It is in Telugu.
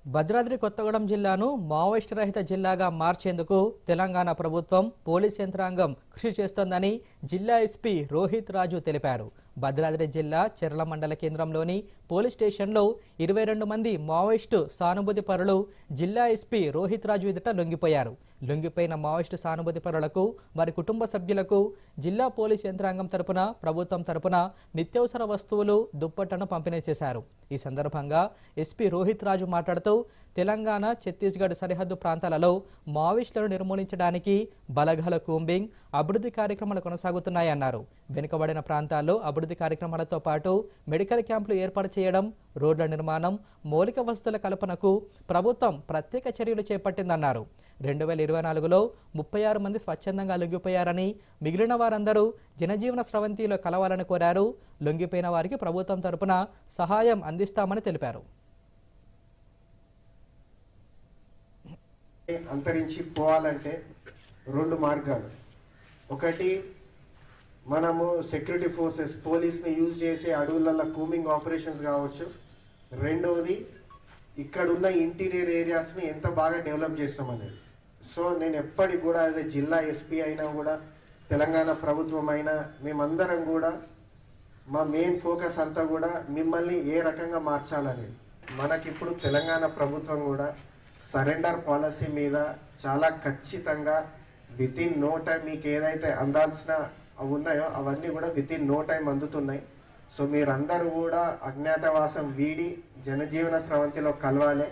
భద్రాద్రి కొత్తగూడెం జిల్లాను మావోయిస్టు రహిత జిల్లాగా మార్చేందుకు తెలంగాణ ప్రభుత్వం పోలీస్ యంత్రాంగం కృషి చేస్తోందని జిల్లా ఎస్పీ రోహిత్ రాజు తెలిపారు. భద్రాద్రి జిల్లా చెర్ల మండల కేంద్రంలోని పోలీస్ స్టేషన్లో 22 మంది మావోయిస్టు సానుభూతి పరులు జిల్లా ఎస్పీ రోహిత్ రాజు ఎదుట లొంగిపోయారు. లొంగిపోయిన మావోయిస్టు సానుభూతి పరులకు వారి కుటుంబ సభ్యులకు జిల్లా పోలీస్ యంత్రాంగం తరపున ప్రభుత్వం తరపున నిత్యావసర వస్తువులు దుప్పట్లను పంపిణీ చేశారు. ఈ సందర్భంగా ఎస్పీ రోహిత్ రాజు మాట్లాడుతూ తెలంగాణ ఛత్తీస్గఢ్ సరిహద్దు ప్రాంతాలలో మావోయిస్టులను నిర్మూలించడానికి బలగాల కూంబింగ్ అభివృద్ధి కార్యక్రమాలు కొనసాగుతున్నాయన్నారు. వెనుకబడిన ప్రాంతాల్లో అభివృద్ధి కార్యక్రమాలతో పాటు మెడికల్ క్యాంపులు ఏర్పాటు చేయడం, రోడ్ల నిర్మాణం, మౌలిక వసతుల కల్పనకు ప్రభుత్వం ప్రత్యేక చర్యలు చేపట్టిందన్నారు. 2024లో 36 మంది స్వచ్ఛందంగా లొంగిపోయారని, మిగిలిన వారందరూ జనజీవన స్రవంతిలో కలవాలని కోరారు. లొంగిపోయిన వారికి ప్రభుత్వం తరపున సహాయం అందిస్తామని తెలిపారు. అంతరించి పోవాలంటే 2 మార్గాలు. ఒకటి, మనము సెక్యూరిటీ ఫోర్సెస్ పోలీస్ని యూజ్ చేసే అడవులలో కూమింగ్ ఆపరేషన్స్ కావచ్చు. రెండవది, ఇక్కడున్న ఇంటీరియర్ ఏరియాస్ని ఎంత బాగా డెవలప్ చేస్తామనేది. సో నేను ఎప్పటికి కూడా యాజ్ ఎ జిల్లా ఎస్పీ అయినా కూడా, తెలంగాణ ప్రభుత్వం అయినా, మేమందరం కూడా మా మెయిన్ ఫోకస్ అంతా కూడా మిమ్మల్ని ఏ రకంగా మార్చాలనేది. మనకిప్పుడు తెలంగాణ ప్రభుత్వం కూడా సరెండర్ పాలసీ మీద చాలా ఖచ్చితంగా వితిన్ నో టైం మీకు ఏదైతే అందాల్సిన అవి ఉన్నాయో అవన్నీ కూడా వితిన్ నో టైం అందుతున్నాయి. సో మీరందరూ కూడా అజ్ఞాతవాసం వీడి జనజీవన స్రవంతిలో కలవాలి.